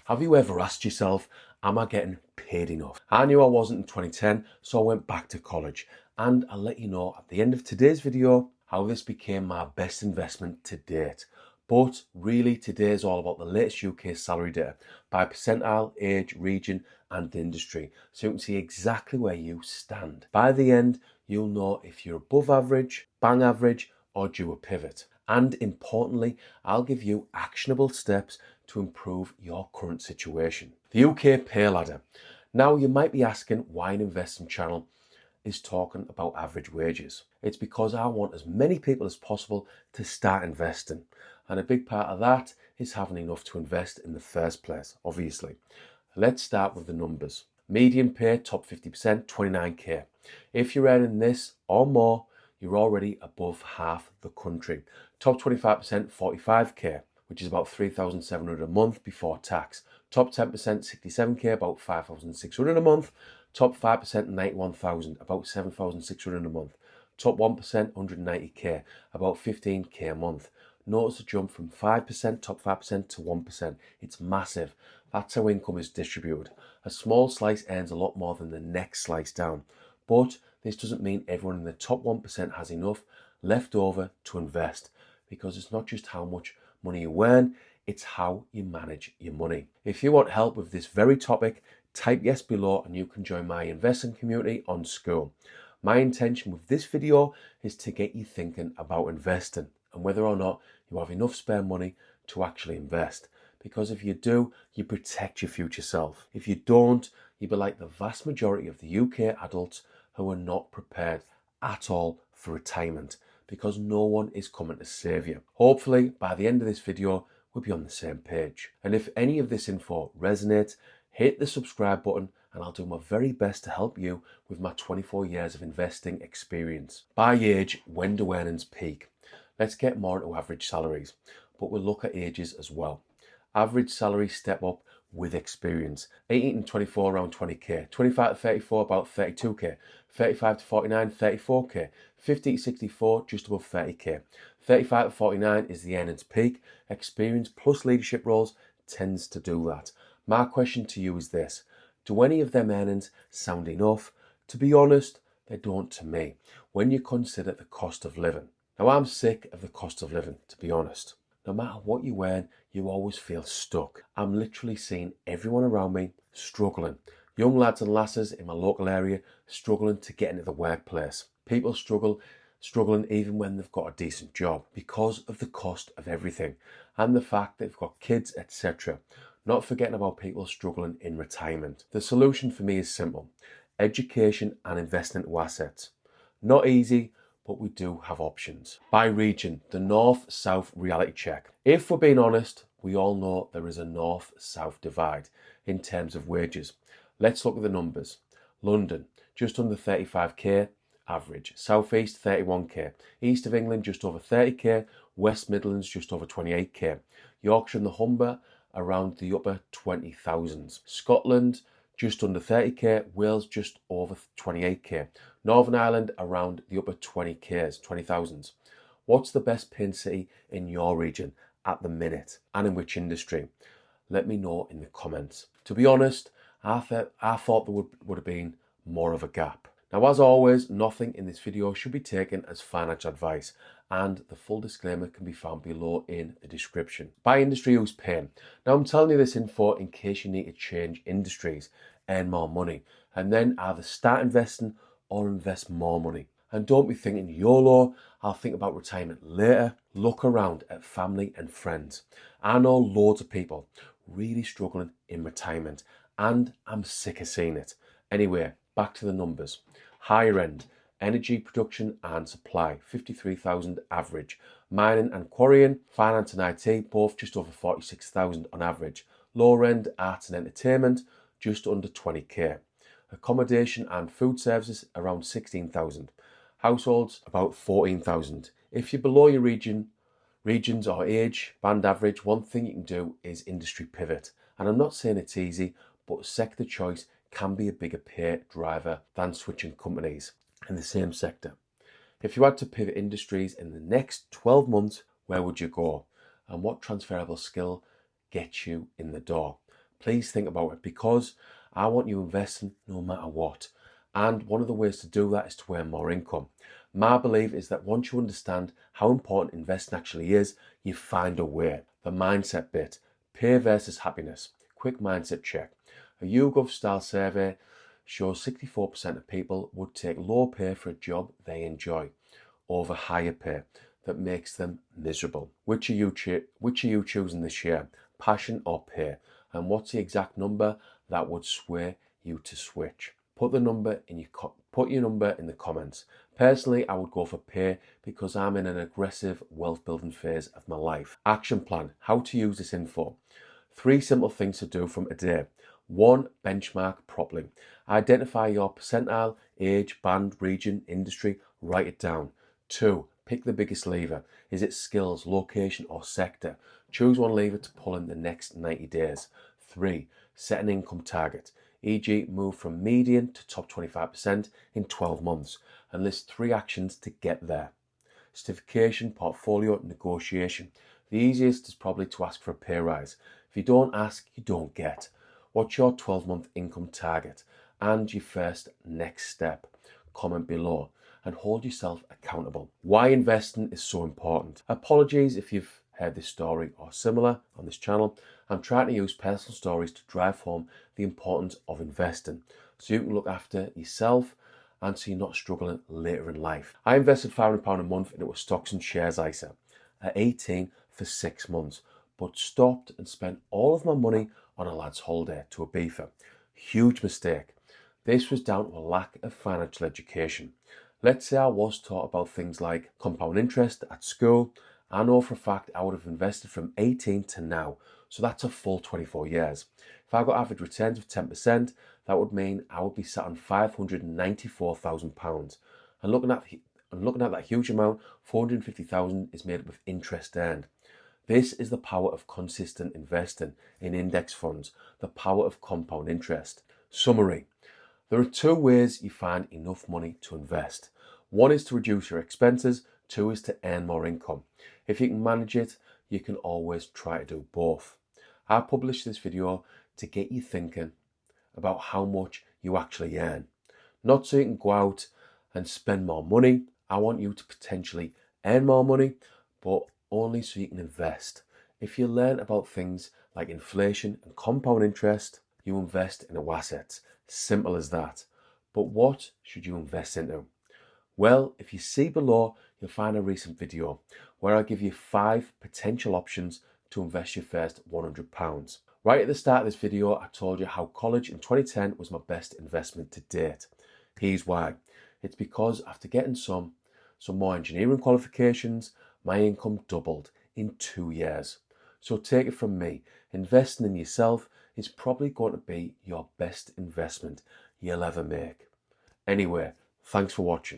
Have you ever asked yourself, am I getting paid enough? I knew I wasn't in 2010, so I went back to college. And I'll let you know at the end of today's video how this became my best investment to date. But really, today is all about the latest UK salary data by percentile, age, region, and industry, so you can see exactly where you stand. By the end, you'll know if you're above average, bang average, or due a pivot. And importantly, I'll give you actionable steps to improve your current situation. The UK pay ladder. Now, you might be asking why an investing channel is talking about average wages. It's because I want as many people as possible to start investing. And a big part of that is having enough to invest in the first place, obviously. Let's start with the numbers. Median pay, top 50%, 29k. If you're earning this or more, you're already above half the country. Top 25%, 45k, which is about 3,700 a month before tax. Top 10%, 67k, about 5,600 a month. Top 5%, 91,000, about 7,600 a month. Top 1%, 190k, about 15k a month. Notice a jump from 5%, top 5% to 1%. It's massive. That's how income is distributed. A small slice earns a lot more than the next slice down. But this doesn't mean everyone in the top 1% has enough left over to invest, because it's not just how much money you earn, it's how you manage your money. If you want help with this very topic, type yes below and you can join my investing community on School. My intention with this video is to get you thinking about investing and whether or not you have enough spare money to actually invest. Because if you do, you protect your future self. If you don't, you'll be like the vast majority of the UK adults who are not prepared at all for retirement, because no one is coming to save you. Hopefully, by the end of this video, we'll be on the same page. And if any of this info resonates, hit the subscribe button and I'll do my very best to help you with my 24 years of investing experience. By age, when do earnings peak? Let's get more into average salaries, but we'll look at ages as well. Average salary step up with experience. 18 to 24 around 20k, 25 to 34 about 32k, 35 to 49 34k, 50 to 64 just above 30k. 35 to 49 is the earnings peak. Experience plus leadership roles tends to do that. My question to you is this: do any of them earnings sound enough? To be honest, they don't to me when you consider the cost of living. Now, I'm sick of the cost of living, to be honest. No matter what you earn, you always feel stuck. I'm literally seeing everyone around me struggling. Young lads and lasses in my local area struggling to get into the workplace. People struggling even when they've got a decent job because of the cost of everything and the fact that they've got kids, etc. Not forgetting about people struggling in retirement. The solution for me is simple: education and investment into assets. Not easy, but we do have options. By region, the north-south reality check. If we're being honest, we all know there is a north-south divide in terms of wages. Let's look at the numbers. London, just under 35k average. South East, 31k. East of England, just over 30k. West Midlands, just over 28k. Yorkshire and the Humber, around the upper 20,000s. Scotland, just under 30k, Wales just over 28k. Northern Ireland around the upper 20k's, 20,000s. What's the best paying city in your region at the minute, and in which industry? Let me know in the comments. To be honest, I thought there would have been more of a gap. Now, as always, nothing in this video should be taken as financial advice, and the full disclaimer can be found below in the description. By industry, who's paying? Now, I'm telling you this info in case you need to change industries, earn more money, and then either start investing or invest more money. And don't be thinking YOLO, I'll think about retirement later. Look around at family and friends. I know loads of people really struggling in retirement, and I'm sick of seeing it. Anyway, back to the numbers. Higher end, energy production and supply, 53,000 average. Mining and quarrying, finance and IT, both just over 46,000 on average. Lower end, arts and entertainment, just under 20k. Accommodation and food services, around 16,000. Households, about 14,000. If you're below your regions or age band average, one thing you can do is industry pivot. And I'm not saying it's easy, but sector choice can be a bigger pay driver than switching companies in the same sector. If you had to pivot industries in the next 12 months, where would you go? And what transferable skill gets you in the door? please think about it, because I want you investing no matter what. And one of the ways to do that is to earn more income. My belief is that once you understand how important investing actually is, you find a way. The mindset bit, pay versus happiness. Quick mindset check. A YouGov style survey shows 64% of people would take low pay for a job they enjoy over higher pay that makes them miserable. Which are you choosing this year? Passion or pay? And what's the exact number that would sway you to switch? Put your number in the comments. Personally, I would go for pay because I'm in an aggressive wealth building phase of my life. Action plan, how to use this info. 3 simple things to do from today. 1, benchmark properly. Identify your percentile, age, band, region, industry, write it down. 2, pick the biggest lever. Is it skills, location or sector? Choose one lever to pull in the next 90 days. 3, set an income target, e.g. move from median to top 25% in 12 months, and list 3 actions to get there. Certification, portfolio, negotiation. The easiest is probably to ask for a pay rise. If you don't ask, you don't get. What's your 12-month income target and your first next step? Comment below and hold yourself accountable. Why investing is so important. Apologies if you've heard this story or similar on this channel. I'm trying to use personal stories to drive home the importance of investing so you can look after yourself and so you're not struggling later in life. I invested £500 a month and it was stocks and shares ISA at 18 for 6 months, but stopped and spent all of my money on a lad's holiday to Ibiza. Huge mistake. This was down to a lack of financial education. Let's say I was taught about things like compound interest at school. I know for a fact I would have invested from 18 to now, so that's a full 24 years. If I got average returns of 10%, that would mean I would be sat on £594,000. And looking at that huge amount, 450,000 is made up of interest earned. This is the power of consistent investing in index funds, the power of compound interest. Summary. There are 2 ways you find enough money to invest. 1 is to reduce your expenses, 2 is to earn more income. If you can manage it, you can always try to do both. I published this video to get you thinking about how much you actually earn. Not so you can go out and spend more money. I want you to potentially earn more money, but only so you can invest. If you learn about things like inflation and compound interest, you invest in assets. Simple as that. But what should you invest into? Well, if you see below, you'll find a recent video where I give you 5 potential options to invest your first £100. Right at the start of this video, I told you how college in 2010 was my best investment to date. Here's why. It's because after getting some more engineering qualifications, my income doubled in 2 years. So take it from me, investing in yourself is probably going to be your best investment you'll ever make. Anyway, thanks for watching.